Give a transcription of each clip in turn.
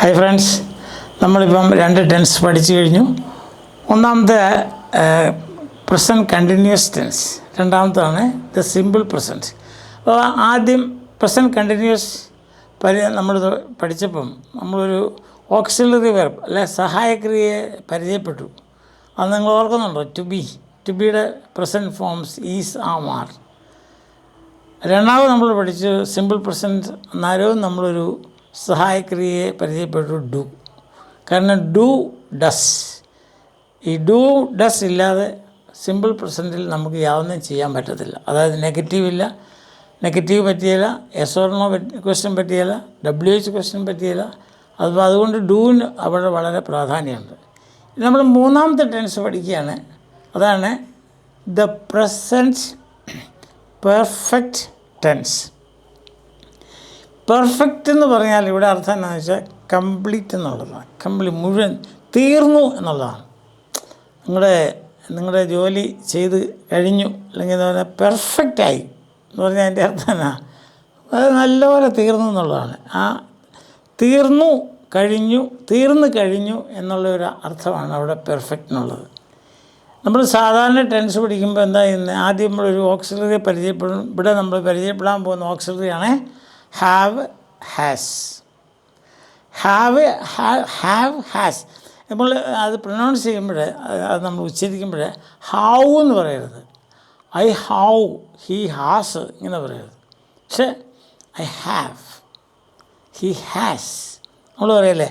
Hi friends, നമ്മളിപ്പം രണ്ട് tense പഠിച്ചു കഴിഞ്ഞു. ഒന്നാമത്തെ പ്രസൻറ്റ് കണ്ടിന്യൂസ് ടെൻസ്, രണ്ടാമത്താണ് ദ സിമ്പിൾ പ്രസൻറ്റ്. അപ്പോൾ ആദ്യം പ്രസൻറ്റ് കണ്ടിന്യൂസ് നമ്മൾ പഠിച്ചപ്പം നമ്മളൊരു ഓക്സിലറി വെർബ് അല്ലെ സഹായക്രിയയെ പരിചയപ്പെട്ടു. അത് നിങ്ങൾ ഓർക്കുന്നുണ്ടോ? ടു ബിയുടെ present forms is, am, are. രണ്ടാമത് നമ്മൾ പഠിച്ചു സിമ്പിൾ പ്രസൻറ്റ്. അന്നേരവും നമ്മളൊരു സഹായക്രിയയെ പരിചയപ്പെട്ടു, ഡു. കാരണം ഡു, ഡസ്. ഈ ഡു ഡസ് ഇല്ലാതെ സിമ്പിൾ പ്രസൻറ്റിൽ നമുക്ക് യാതൊന്നും ചെയ്യാൻ പറ്റത്തില്ല. അതായത് നെഗറ്റീവ് പറ്റിയില്ല, എസ് ഓർ നോ ക്വസ്റ്റ്യൻ പറ്റിയില്ല, WH ക്വസ്റ്റ്യൻ പറ്റിയില്ല. അതുകൊണ്ട് ഡൂവിന് അവിടെ വളരെ പ്രാധാന്യമുണ്ട്. നമ്മൾ മൂന്നാമത്തെ ടെൻസ് പഠിക്കുകയാണ്. അതാണ് the present perfect tense. Perfect എന്ന് പറഞ്ഞാൽ ഇവിടെ അർത്ഥം എന്താണെന്ന് വെച്ചാൽ കംപ്ലീറ്റ് എന്നുള്ളതാണ്. മുഴുവൻ തീർന്നു എന്നുള്ളതാണ്. നിങ്ങളുടെ ജോലി ചെയ്ത് കഴിഞ്ഞു, അല്ലെങ്കിൽ എന്താ പറയുക, പെർഫെക്റ്റായി എന്ന് പറഞ്ഞാൽ അതിൻ്റെ അർത്ഥം എന്നാ, അത് നല്ലപോലെ തീർന്നു എന്നുള്ളതാണ്. ആ തീർന്നു കഴിഞ്ഞു എന്നുള്ളൊരു അർത്ഥമാണ് അവിടെ പെർഫെക്റ്റ് എന്നുള്ളത്. നമ്മൾ സാധാരണ ടെൻസ് പഠിക്കുമ്പോൾ എന്താ ചെയ്യുന്നത്? ആദ്യം നമ്മളൊരു ഓക്സിലറി പരിചയപ്പെടും. ഇവിടെ നമ്മൾ പരിചയപ്പെടാൻ പോകുന്ന ഓക്സിലറിയാണ് ഹാവ്, ഹാസ്. ഹാസ് നമ്മൾ അത് പ്രൊനൗൺസ് ചെയ്യുമ്പോൾ, അത് നമ്മൾ ഉച്ചരിക്കുമ്പോൾ ഹൗ എന്ന് പറയരുത്. ഐ ഹൗ, ഹി ഹാസ് ഇങ്ങനെ പറയരുത്. പക്ഷേ ഐ ഹാവ്, ഹി ഹാസ്. നമ്മൾ പറയല്ലേ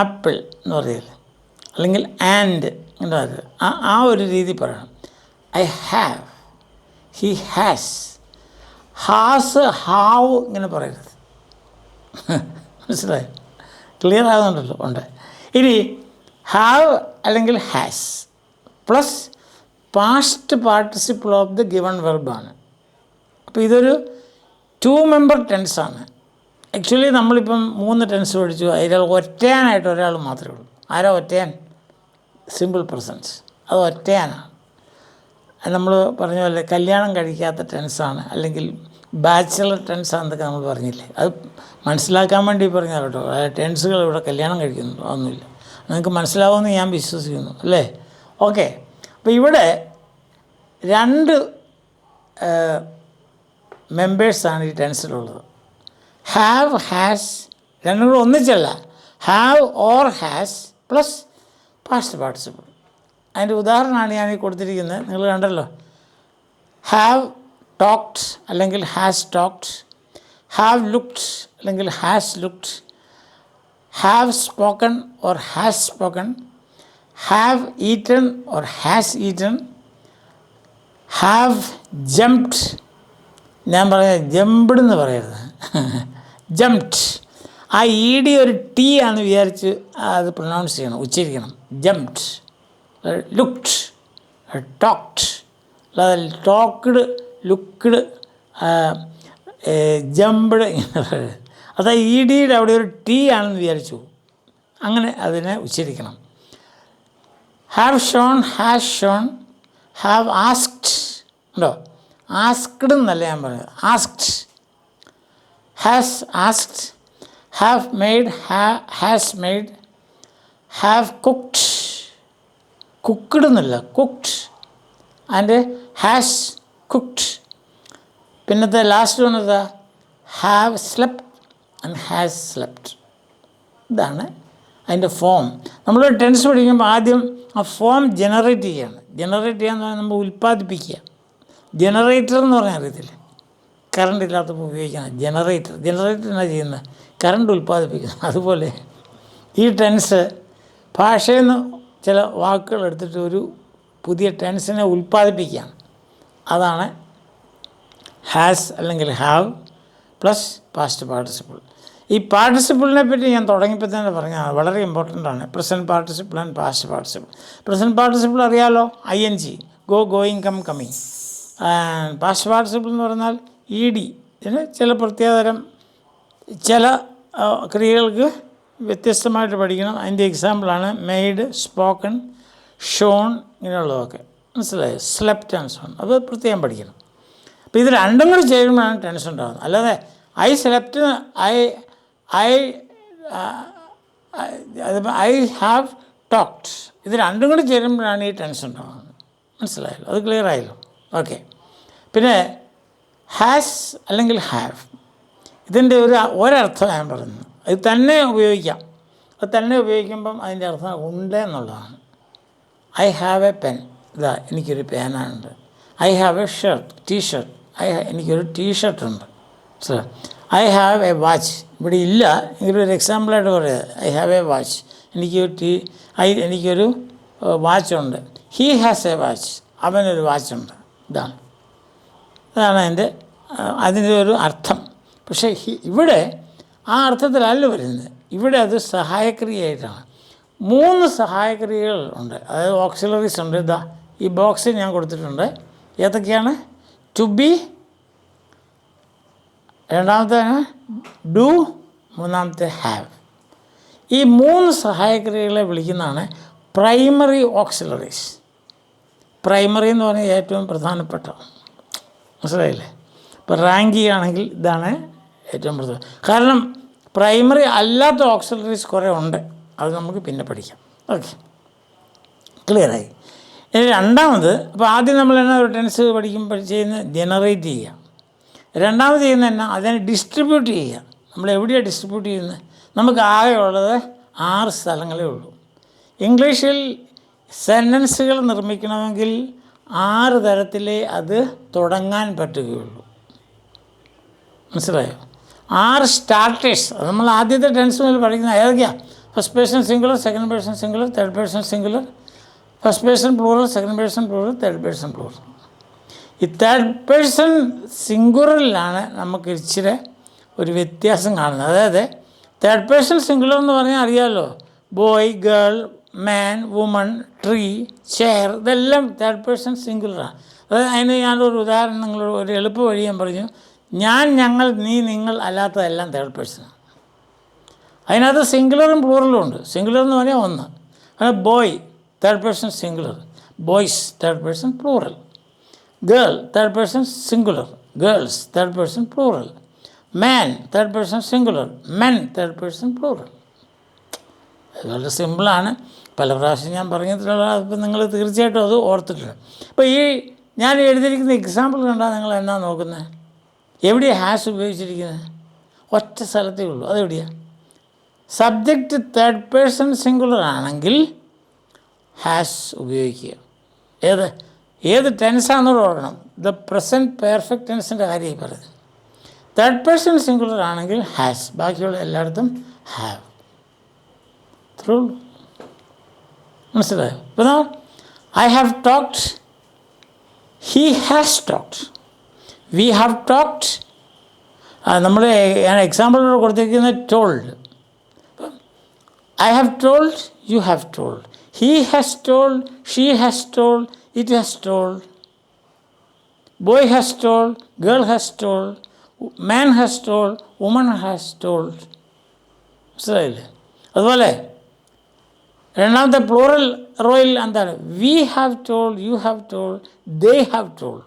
ആപ്പിൾ എന്ന് പറയല്ലേ, അല്ലെങ്കിൽ ആൻഡ് ഇങ്ങനെ പറയരുത്. ആ ഒരു രീതി പറയണം. I have, he has. Has, have ഇങ്ങനെ പറയരുത്. മനസ്സിലായോ? ക്ലിയർ ആകുന്നുണ്ടല്ലോ? ഉണ്ട്. ഇനി ഹാവ് അല്ലെങ്കിൽ has plus past participle of the given വെർബാണ്. അപ്പോൾ ഇതൊരു 2 മെമ്പർ ടെൻസാണ്. ആക്ച്വലി നമ്മളിപ്പം 3 ടെൻസ് പഠിച്ചു. അതിൽ ഒറ്റയാനായിട്ട് ഒരാൾ മാത്രമേ ഉള്ളൂ. ആരാ ഒറ്റയാൻ? Simple presence. അത് ഒറ്റയാനാണ്. നമ്മൾ പറഞ്ഞ പോലെ കല്യാണം കഴിക്കാത്ത ടെൻസാണ്, അല്ലെങ്കിൽ ബാച്ചിലർ ടെൻസാണെന്നൊക്കെ നമ്മൾ പറഞ്ഞില്ലേ. അത് മനസ്സിലാക്കാൻ വേണ്ടി പറഞ്ഞാൽ കേട്ടോ. ടെൻസുകൾ ഇവിടെ കല്യാണം കഴിക്കുന്നുണ്ടോ? അതൊന്നുമില്ല. നിങ്ങൾക്ക് മനസ്സിലാവുമെന്ന് ഞാൻ വിശ്വസിക്കുന്നു, അല്ലേ? ഓക്കെ. അപ്പോൾ ഇവിടെ 2 മെമ്പേഴ്സാണ് ഈ ടെൻസിലുള്ളത്. ഹാവ്, ഹാസ്, രണ്ടും കൂടെ ഒന്നിച്ചല്ല. Have or has plus past participle. അതിൻ്റെ ഉദാഹരണമാണ് ഞാൻ ഈ കൊടുത്തിരിക്കുന്നത്. നിങ്ങൾ കണ്ടല്ലോ. ഹാവ് ടോക്ഡ് അല്ലെങ്കിൽ ഹാസ് ടോക്ഡ്. ഹാവ് ലുക്ഡ് അല്ലെങ്കിൽ has looked. Have spoken or has spoken. Have eaten or has eaten. Have jumped. ഞാൻ പറയാം ജംപ്ഡ് എന്ന് പറയരുത്, ജംപ്ഡ്. ആ ED ഒരു T ആണെന്ന് വിചാരിച്ച് അത് പ്രൊനൗൺസ് ചെയ്യണം, ഉച്ചരിക്കണം. Jumped, looked, talked. അല്ലാതെ ടോക്ക്ഡ്, ലുക്ക്ഡ്, ജംപ്ഡ് ഇങ്ങനെ പറയരുത്. അത് EDയുടെ അവിടെ ഒരു T ആണെന്ന് വിചാരിച്ചു, അങ്ങനെ അതിനെ ഉച്ചരിക്കണം. Have shown, has shown. Have asked ഉണ്ടോ? ആസ്ക്ഡ് എന്നല്ല ഞാൻ പറയുന്നത്, asked. Has asked. Have made, has made. Have cooked, cooked എന്നല്ല, കുക്ക്ഡ്. And has cooked. പിന്നത്തെ ലാസ്റ്റ് വന്നത് have slept and has slept. ഇതാണ് അതിൻ്റെ ഫോം. നമ്മൾ ടെൻസ് പഠിക്കുമ്പോൾ ആദ്യം ആ ഫോം ജനറേറ്റ് ചെയ്യുകയാണ്. ജനറേറ്റ് ചെയ്യാന്ന് പറഞ്ഞാൽ നമ്മൾ ഉൽപ്പാദിപ്പിക്കുക. ജനറേറ്റർ എന്ന് പറഞ്ഞാൽ അറിയത്തില്ല, കറണ്ട് ഇല്ലാത്തപ്പോൾ ഉപയോഗിക്കണം. ജനറേറ്റർ എന്നാ ചെയ്യുന്നത്? കറണ്ട് ഉൽപ്പാദിപ്പിക്കുന്നു. അതുപോലെ ഈ ടെൻസ് ഭാഷയിൽ നിന്ന് ചില വാക്കുകൾ എടുത്തിട്ട് ഒരു പുതിയ ടെൻസിനെ ഉൽപ്പാദിപ്പിക്കുകയാണ്. അതാണ് ഹാസ് അല്ലെങ്കിൽ ഹാവ് പ്ലസ് പാസ്റ്റ് പാർട്ടിസിപ്പിൾ. ഈ പാർട്ടിസിപ്പിളിനെ പറ്റി ഞാൻ തുടങ്ങിയപ്പോൾ തന്നെ പറഞ്ഞതാണ്, വളരെ ഇമ്പോർട്ടൻ്റ് ആണ്. Present participle and past participle. Present participle അറിയാലോ, ING, go, going, come, coming. Past participle എന്ന് പറഞ്ഞാൽ ED. ഇതിന് ചില പ്രത്യേകതരം ചില ക്രിയകൾക്ക് വ്യത്യസ്തമായിട്ട് പഠിക്കണം. അതിൻ്റെ എക്സാമ്പിളാണ് മെയ്ഡ്, സ്പോക്കൺ, ഷോൺ ഇങ്ങനെയുള്ളതൊക്കെ. മനസ്സിലായോ? Slept and sewn. അത് പ്രത്യേകം പഠിക്കണം. അപ്പോൾ ഇത് രണ്ടും കൂടി ചേരുമ്പോഴാണ് ടെൻഷൻ ഉണ്ടാകുന്നത്. അല്ലാതെ I slept, I I have talked. ഇത് രണ്ടും കൂടി ചേരുമ്പോഴാണ് ഈ ടെൻസ് ഉണ്ടാകുന്നത്. മനസ്സിലായല്ലോ? അത് ക്ലിയർ ആയല്ലോ? ഓക്കെ. പിന്നെ ഹാസ് അല്ലെങ്കിൽ ഹാവ്, ഇതിൻ്റെ ഒരർത്ഥം ഞാൻ പറയുന്നത്, അത് തന്നെ ഉപയോഗിക്കാം. അത് തന്നെ ഉപയോഗിക്കുമ്പം അതിൻ്റെ അർത്ഥം ഉണ്ട് എന്നുള്ളതാണ്. ഐ ഹാവ് എ പെൻ, ഇതാ എനിക്കൊരു പേനുണ്ട്. I have a shirt, T-shirt, എനിക്കൊരു ടീഷർട്ടുണ്ട്. ഐ ഹാവ് എ വാച്ച്, ഇവിടെ ഇല്ല എങ്കിലൊരു എക്സാമ്പിളായിട്ട് പറയുക. ഐ ഹാവ് എ വാച്ച്, എനിക്കൊരു വാച്ചുണ്ട്. ഹീ ഹാസ് എ വാച്ച്, അവനൊരു വാച്ചുണ്ട്. ഇതാണ് അതിൻ്റെ ഒരു അർത്ഥം. പക്ഷേ ഇവിടെ ആ അർത്ഥത്തിലല്ല വരുന്നത്. ഇവിടെ അത് സഹായക്രിയയായിട്ടാണ്. 3 സഹായക്രിയകൾ ഉണ്ട്, അതായത് ഓക്സിലറീസ് ഉണ്ട്. ഇതാ ഈ ബോക്സിൽ ഞാൻ കൊടുത്തിട്ടുണ്ട്. ഏതൊക്കെയാണ്? ടു ബി, രണ്ടാമത്തെ ഡു, മൂന്നാമത്തെ ഹാവ്. ഈ 3 സഹായക്രിയകളെ വിളിക്കുന്നതാണ് പ്രൈമറി ഓക്സിലറീസ്. പ്രൈമറി എന്ന് പറഞ്ഞാൽ ഏറ്റവും പ്രധാനപ്പെട്ട, മനസ്സിലായില്ലേ? ഇപ്പോൾ റാങ്ക് ചെയ്യുകയാണെങ്കിൽ ഇതാണ് ഏറ്റവും പ്രധാനം. കാരണം പ്രൈമറി അല്ലാത്ത ഓക്സിലറീസ് കുറേ ഉണ്ട്, അത് നമുക്ക് പിന്നെ പഠിക്കാം. ഓക്കെ, ക്ലിയറായി. ഇനി രണ്ടാമത്, അപ്പോൾ ആദ്യം നമ്മൾ എന്നാ ഒരു ടെൻസ് പഠിക്കുമ്പോൾ ചെയ്യുന്നത് ജനറേറ്റ് ചെയ്യുക. രണ്ടാമത് ചെയ്യുന്നത് എന്നാ, അതിനെ ഡിസ്ട്രിബ്യൂട്ട് ചെയ്യുക. നമ്മൾ എവിടെയാണ് ഡിസ്ട്രിബ്യൂട്ട് ചെയ്യുന്നത്? നമുക്ക് ആകെ ഉള്ളത് 6 സ്ഥലങ്ങളേ ഉള്ളൂ. ഇംഗ്ലീഷിൽ സെൻറ്റൻസുകൾ നിർമ്മിക്കണമെങ്കിൽ 6 തരത്തിലേ അത് തുടങ്ങാൻ പറ്റുകയുള്ളൂ. മനസ്സിലായോ? 6 സ്റ്റാർട്ടേഴ്സ്. അത് നമ്മൾ ആദ്യത്തെ ടെൻസ് മുതൽ പഠിക്കുന്നത് ഏതൊക്കെയാണ്? First person singular, second person singular, third person singular, first person plural, second person plural, third person plural. ഈ തേർഡ് പേഴ്സൺ സിംഗുലറിലാണ് നമുക്ക് ഇച്ചിരി ഒരു വ്യത്യാസം കാണുന്നത്. അതായത് തേർഡ് പേഴ്സൺ സിംഗുലർ എന്ന് പറഞ്ഞാൽ അറിയാമല്ലോ, ബോയ്, ഗേൾ, മാൻ, വുമൺ, ട്രീ, ചെയർ, ഇതെല്ലാം തേർഡ് പേഴ്സൺ സിംഗുലറാണ്. അതായത് അതിന് ഞാനൊരു ഉദാഹരണം, നിങ്ങളൊരു ഒരു എളുപ്പ വഴി ഞാൻ പറഞ്ഞു. ഞാൻ, ഞങ്ങൾ, നീ, നിങ്ങൾ അല്ലാത്തതെല്ലാം തേർഡ് പേഴ്സണാണ്. അതിനകത്ത് സിംഗുലറും പ്ലൂറലും ഉണ്ട്. സിംഗുലർ എന്ന് പറഞ്ഞാൽ 1. അങ്ങനെ boy third person singular, boys third person plural. Girl third person singular, girls third person plural. Man third person singular, men third person plural. അത് വളരെ സിമ്പിളാണ്. പല പ്രാവശ്യം ഞാൻ പറഞ്ഞിട്ടുള്ള, അതിപ്പോൾ നിങ്ങൾ തീർച്ചയായിട്ടും അത് ഓർത്തിട്ടുണ്ട്. അപ്പോൾ ഈ ഞാൻ എഴുതിയിരിക്കുന്ന എക്സാമ്പിൾ കണ്ടാൽ നിങ്ങൾ എന്നാ നോക്കുന്നത്? എവിടെയാണ് ഹാസ് ഉപയോഗിച്ചിരിക്കുന്നത്? ഒറ്റ സ്ഥലത്തേ ഉള്ളൂ. അതെവിടെയാണ്? സബ്ജക്റ്റ് തേർഡ് പേഴ്സൺ സിംഗുലർ ആണെങ്കിൽ ഹാസ് ഉപയോഗിക്കുക. ഏത് ടെൻസാണെന്ന് ഓർക്കണം. ദ പ്രസൻറ്റ് പെർഫെക്റ്റ് ടെൻസിൻ്റെ കാര്യമായി പറയുന്നത്. തേർഡ് പേഴ്സൺ സിംഗുലർ ആണെങ്കിൽ ഹാസ്, ബാക്കിയുള്ള എല്ലായിടത്തും ഹാവ്. ഇത്രേ ഉള്ളൂ. മനസ്സിലായോ? ഇപ്പോൾ I have talked, he has talked, we have talked. നമ്മൾ എക്സാമ്പിളിലൂടെ കൊടുത്തിരിക്കുന്നത് told. I have told, you have told. He has told, she has told, it has told. Boy has told, girl has told, man has told, woman has told. മനസ്സിലായില്ലേ? അതുപോലെ രണ്ടാമത്തെ plural റോയിൽ എന്താണ്? We have told, you have told, they have told.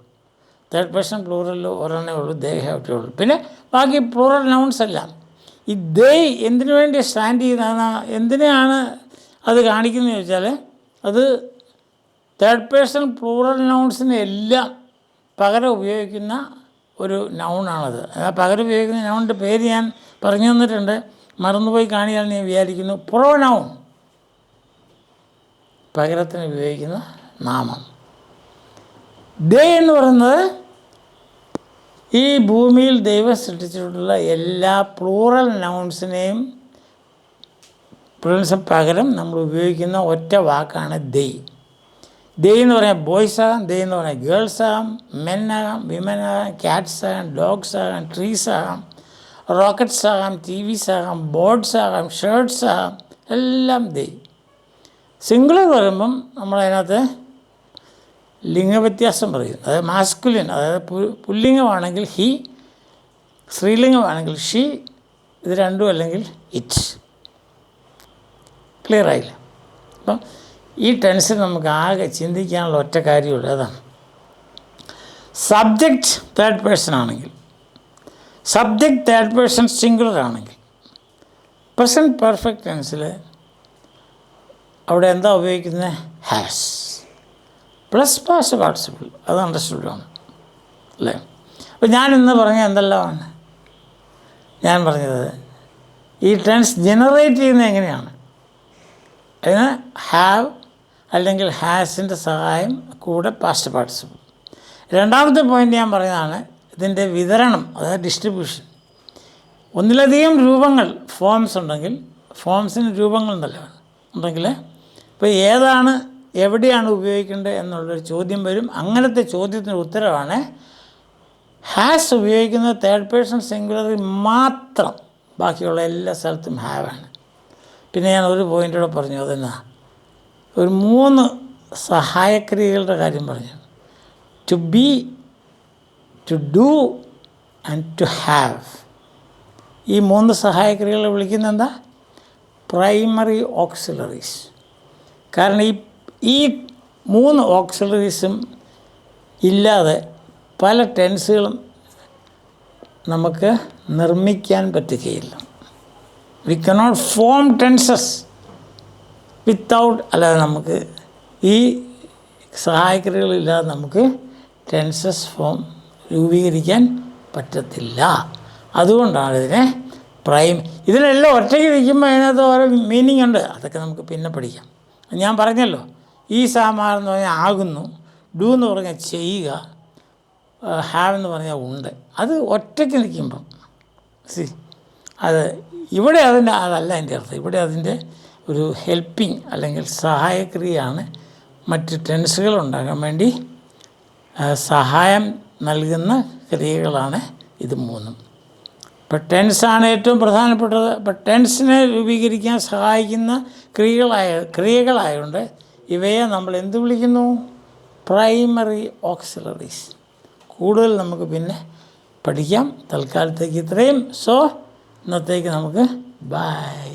Third person പ്ലൂറലിൽ ഒരെണ്ണേ ഉള്ളൂ, they have told. പിന്നെ ബാക്കി പ്ലൂറൽ നൗൺസ് എല്ലാം. ഈ ദേ എന്തിനു വേണ്ടി സ്റ്റാൻഡ് ചെയ്യുന്നതാണ്? എന്തിനാണ് അത് കാണിക്കുന്നത് ചോദിച്ചാൽ, അത് തേർഡ് പേഴ്സൺ പ്ലൂറൽ നൗൺസിനെ എല്ലാം പകരം ഉപയോഗിക്കുന്ന ഒരു നൗണാണത്. ആ പകരം ഉപയോഗിക്കുന്ന നൗണിൻ്റെ പേര് ഞാൻ പറഞ്ഞു തന്നിട്ടുണ്ട്, മറന്നുപോയി കാണിയാൽ ഞാൻ വിചാരിക്കുന്നു. പ്രൊനൗൺ, പകരത്തിന് ഉപയോഗിക്കുന്ന നാമം. ദേ എന്ന് പറയുന്നത് ഈ ഭൂമിയിൽ ദൈവം സൃഷ്ടിച്ചിട്ടുള്ള എല്ലാ പ്ലൂറൽ നൗൺസിനെയും പകരം നമ്മൾ ഉപയോഗിക്കുന്ന ഒറ്റ വാക്കാണ് ദേ. ദേ എന്ന് പറയാം ബോയ്സ് ആകാം, ദേ എന്ന് പറയാം ഗേൾസ് ആകാം, മെൻ ആകാം, വിമൻ ആകാം, ക്യാറ്റ്സ് ആകാം, ഡോഗ്സ് ആകാം, ട്രീസ് ആകാം, റോക്കറ്റ്സ് ആകാം, ടി വിസ് ആകാം, ബോർഡ്സ് ആകാം, ഷർട്ട്സ് ആകാം, എല്ലാം ദേ. സിംഗുലർ പറയുമ്പം നമ്മളതിനകത്ത് ലിംഗവ്യത്യാസം പറയും. അതായത് മാസ്കുലിൻ, അതായത് പുല്ലിംഗമാണെങ്കിൽ ഹി, സ്ത്രീലിംഗമാണെങ്കിൽ ഷീ, ഇത് രണ്ടും അല്ലെങ്കിൽ ഇറ്റ്. ക്ലിയർ ആയില്ല? അപ്പം ഈ ടെൻഷൻ നമുക്ക് ആകെ ചിന്തിക്കാനുള്ള ഒറ്റ കാര്യമുള്ളൂ, അതാണ്. സബ്ജക്റ്റ് തേർഡ് പേഴ്സൺ ആണെങ്കിൽ, സബ്ജക്റ്റ് തേർഡ് പേഴ്സൺ സിംഗുലർ ആണെങ്കിൽ, പ്രസൻറ്റ് പെർഫെക്റ്റ് ടെൻസിൽ അവിടെ എന്താ ഉപയോഗിക്കുന്നത്? Has plus past participle. അത് അണ്ടർസ്റ്റുഡ് ആണ് അല്ലേ? അപ്പോൾ ഞാൻ ഇന്ന് പറഞ്ഞ എന്തെല്ലാമാണ് ഞാൻ പറഞ്ഞത്? ഈ ടെൻസ് ജനറേറ്റ് ചെയ്യുന്നത് എങ്ങനെയാണ്? അതിന് ഹാവ് അല്ലെങ്കിൽ ഹാസിൻ്റെ സഹായം കൂടെ പാസ്റ്റ് പാർട്ടിസിപ്പിൾ. രണ്ടാമത്തെ പോയിൻ്റ് ഞാൻ പറഞ്ഞതാണ് ഇതിൻ്റെ വിതരണം, അതായത് ഡിസ്ട്രിബ്യൂഷൻ. ഒന്നിലധികം രൂപങ്ങൾ ഫോംസ് ഉണ്ടെങ്കിൽ, ഫോംസിന് രൂപങ്ങൾ ഉണ്ടെങ്കിൽ ഇപ്പോൾ ഏതാണ് എവിടെയാണ് ഉപയോഗിക്കേണ്ടത് എന്നുള്ളൊരു ചോദ്യം വരും. അങ്ങനത്തെ ചോദ്യത്തിൻ്റെ ഉത്തരവാണ് ഹാസ് ഉപയോഗിക്കുന്നത് തേർഡ് പേഴ്സൺ സിംഗുലറിൽ മാത്രം, ബാക്കിയുള്ള എല്ലാ സ്ഥലത്തും ഹാവാണ്. പിന്നെ ഞാൻ ഒരു പോയിൻ്റൂടെ പറഞ്ഞു, അതെന്നാ ഒരു 3 സഹായക്രിയകളുടെ കാര്യം പറഞ്ഞു. To be, to do and to have. ഈ 3 സഹായക്രിയകളെ വിളിക്കുന്നത് എന്താ? Primary auxiliaries. കാരണം ഈ 3 ഓക്സിലറീസും ഇല്ലാതെ പല ടെൻസുകളും നമുക്ക് നിർമ്മിക്കാൻ പറ്റുകയില്ല. We cannot form tenses without, അല്ലാതെ നമുക്ക് ഈ സഹായക്രിയകളില്ലാതെ നമുക്ക് ടെൻസസ് ഫോം രൂപീകരിക്കാൻ പറ്റത്തില്ല. അതുകൊണ്ടാണ് ഇതിനെ ഇതിനെല്ലാം ഒറ്റയ്ക്ക് നിൽക്കുമ്പോൾ അതിനകത്ത് ഓരോ മീനിങ് ഉണ്ട്. അതൊക്കെ നമുക്ക് പിന്നെ പഠിക്കാം. ഞാൻ പറഞ്ഞല്ലോ, ഈ സാമാർ എന്ന് പറഞ്ഞാൽ ആകുന്നു, ഡു എന്ന് പറഞ്ഞാൽ ചെയ്യുക, ഹാവ് എന്ന് പറഞ്ഞാൽ ഉണ്ട്. അത് ഒറ്റയ്ക്ക് നിൽക്കുമ്പം അത് ഇവിടെ അതല്ല അതിൻ്റെ അർത്ഥം. ഇവിടെ അതിൻ്റെ ഒരു ഹെൽപ്പിംഗ് അല്ലെങ്കിൽ സഹായക്രിയയാണ്. മറ്റ് ടെൻസുകൾ ഉണ്ടാകാൻ വേണ്ടി സഹായം നൽകുന്ന ക്രിയകളാണ് ഇത് 3. ഇപ്പോൾ ടെൻസാണ് ഏറ്റവും പ്രധാനപ്പെട്ടത്. അപ്പോൾ ടെൻസിനെ രൂപീകരിക്കാൻ സഹായിക്കുന്ന ക്രിയകളായതുകൊണ്ട് ഇവയെ നമ്മൾ എന്ത് വിളിക്കുന്നു? Primary auxiliaries. കൂടുതൽ നമുക്ക് പിന്നെ പഠിക്കാം. തൽക്കാലത്തേക്ക് ഇത്രയും. സോ ഇന്നത്തേക്ക് നമുക്ക് ബൈ.